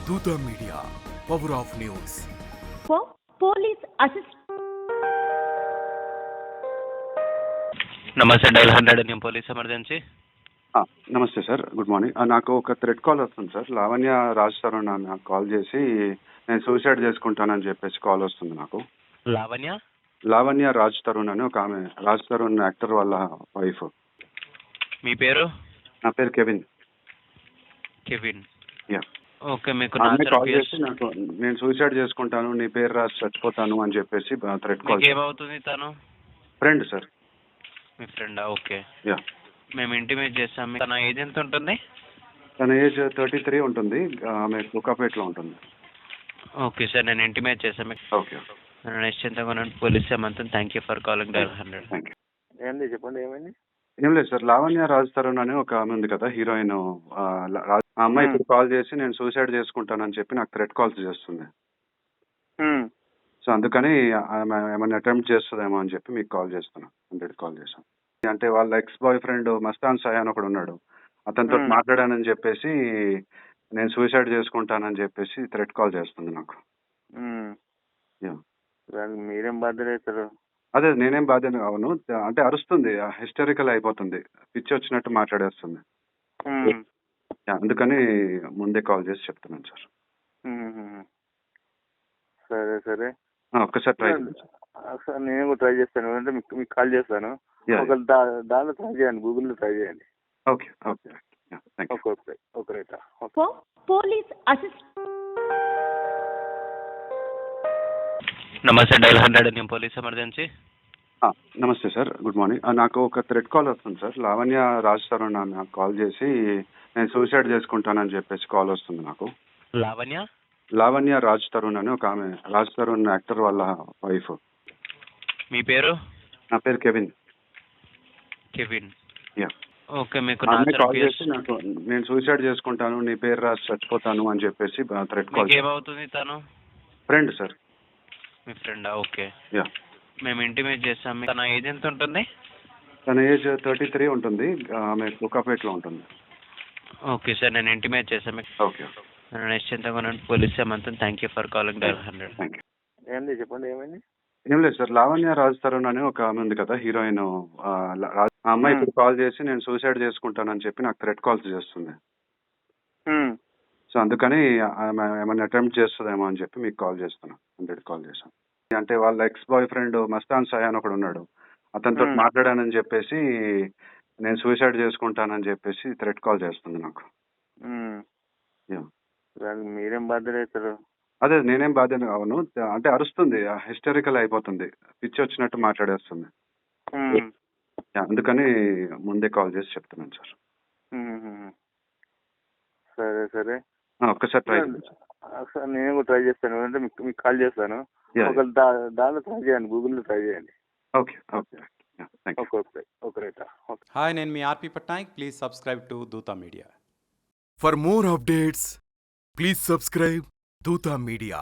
దూత media, power of news. for police assist. నమస్తే, dial 100 నేను పోలీస్ ఎమర్జెన్సీ. నమస్తే సార్, గుడ్ మార్నింగ్. నాకు ఒక థ్రెడ్ కాల్ వస్తుంది సార్. లావణ్య రాజ్ తరుణ్ నాకు కాల్ చేసి నేను సూసైడ్ చేసుకుంటానని చెప్పేసి కాల్ వస్తుంది నాకు. లావణ్య రాజ్ తరుణ్ అని ఒక ఆమె, రాజ్ తరుణ్ యాక్టర్ వాళ్ళ వైఫ్. మీ పేరు? నా పేరు కెవిన్. యా. ఓకే, మీకు ఆమె కాల్ చేసి నాకు నేను సూసైడ్ చేసుకుంటాను, నీ పేరు రాసి చచ్చిపోతాను అని చెప్పేసి థ్రెడ్ కాల్. ఏమవుతుంది తను? Friend sir. మీ ఫ్రెండా? ఓకే. యా. మేము ఇంటిమేట్ చేస్తాం. తన ఏజ్ ఎంత ఉంటుంది? తన ఏజ్ 33 ఉంటుంది. ఆమె కుకాపేట్లో ఉంటుంది. ఓకే సార్, నేను ఇంటిమేట్ చేస్తాను. ఓకే. నిశ్చింతగా పోలీస్ ఏమంటుంది. Thank you for calling dial 100. Thank you. ఏంది చెప్పండి, ఏమైంది? ఏం లేదు సార్, లావణ్య రాజ్ తరుణ్ అని ఒక ఆమె ఉంది కదా, హీరోయిన్. ఆ అమ్మాయి ఇప్పుడు కాల్ చేసి నేను సూసైడ్ చేసుకుంటానని చెప్పి నాకు థ్రెట్ కాల్స్ చేస్తుంది. సో అందుకని ఆమె ఏమైనా అటెంప్ట్ చేస్తుందేమో అని చెప్పి మీకు కాల్ చేస్తాను. 100 కాల్ చేశాను. అంటే వాళ్ళ X boy friend Mastan Sai అని ఒకడు ఉన్నాడు, అతనితో మాట్లాడానని చెప్పేసి నేను సూసైడ్ చేసుకుంటానని చెప్పేసి థ్రెట్ కాల్ చేస్తుంది నాకు. మీరేం బాధ్యత? అదే, నేనేం బాధ్యత కావను. అంటే అరుస్తుంది, హిస్టరికల్ అయిపోతుంది, పిచ్చి వచ్చినట్టు మాట్లాడేస్తుంది. అందుకని ముందే కాల్ చేసి చెప్తున్నాను సార్. సరే సరే, ఒక్కసారి ట్రై సార్. నేను కూడా ట్రై చేస్తాను, అంటే మీకు కాల్ చేస్తాను. ఒక దానిలో ట్రై చేయండి, గూగుల్లో ట్రై చేయండి. Okay okay okay okay okay right. For police assist. నమస్తే, డైల్ 100 నేను పోలీస్ ఎమర్జెన్సీ. నమస్తే సార్, గుడ్ మార్నింగ్. నాకు ఒక థ్రెడ్ కాల్ వస్తుంది సార్. లావణ్య రాజ్ తరుణ్ నాకు కాల్ చేసి నేను సూసైడ్ చేసుకుంటానని చెప్పేసి కాల్ వస్తుంది నాకు. లావణ్య రాజ్ తరుణ్ అని ఒక ఆమె, రాజ్ తరుణ్ యాక్టర్ వాళ్ళ వైఫ్. మీ పేరు? నా పేరు కెవిన్. యా. ఓకే, మీకు ఆమె కాల్ చేసి నాకు నేను సూసైడ్ చేసుకుంటాను, నీ పేరు రాసి చచ్చిపోతాను అని చెప్పేసి థ్రెడ్ కాల్. ఏమవుతుంది తను? Friend sir. మీ ఫ్రెండా? ఓకే. యా. మేము ఇంటిమేట్ చేస్తాం. తన ఏజ్ ఎంత ఉంటుంది? తన ఏజ్ 33 ఉంటుంది. ఆమె కుకాపేట్లో ఉంటుంది. ఓకే సార్, నేను ఇంటిమేట్ చేస్తాను. ఓకే. నిశ్చింతగా పోలీస్ ఏమంటుంది. Thank you for calling dial 100. Thank you. ఏంది చెప్పండి, ఏమైంది? ఏం లేదు సార్, లావణ్య రాజ్ తరుణ్ అని ఒక ఆమె ఉంది కదా, హీరోయిన్. ఆ అమ్మాయి ఇప్పుడు కాల్ చేసి నేను సూసైడ్ చేసుకుంటానని చెప్పి నాకు థ్రెట్ కాల్స్ చేస్తుంది. సో అందుకని ఆమె ఏమైనా అటెంప్ట్ చేస్తుందేమో అని చెప్పి మీకు కాల్ చేస్తాను. 100 కాల్ చేశాను. అంటే వాళ్ళ X boy friend Mastan Sai అని ఒకడు ఉన్నాడు, అతనితో మాట్లాడానని చెప్పేసి నేను సూసైడ్ చేసుకుంటానని చెప్పేసి థ్రెట్ కాల్ చేస్తుంది నాకు. మీరేం బాధ్యత? అదే, నేనేం బాధ్యత కావను. అంటే అరుస్తుంది, హిస్టరికల్ అయిపోతుంది, పిచ్చి వచ్చినట్టు మాట్లాడేస్తుంది. అందుకని ముందే కాల్ చేసి చెప్తున్నాను సార్. సరే సరే, ఒక్కసారి ట్రై సార్. నేను కూడా ట్రై చేస్తాను, అంటే మీకు కాల్ చేస్తాను. ఒక దానిలో ట్రై చేయండి, గూగుల్లో ట్రై చేయండి. Okay okay okay okay okay right. Hi, నేను మీ ఆర్పి పట్నాయక్. ప్లీజ్ సబ్స్క్రైబ్ టు దూత media. For more updates, please subscribe Dutta Media.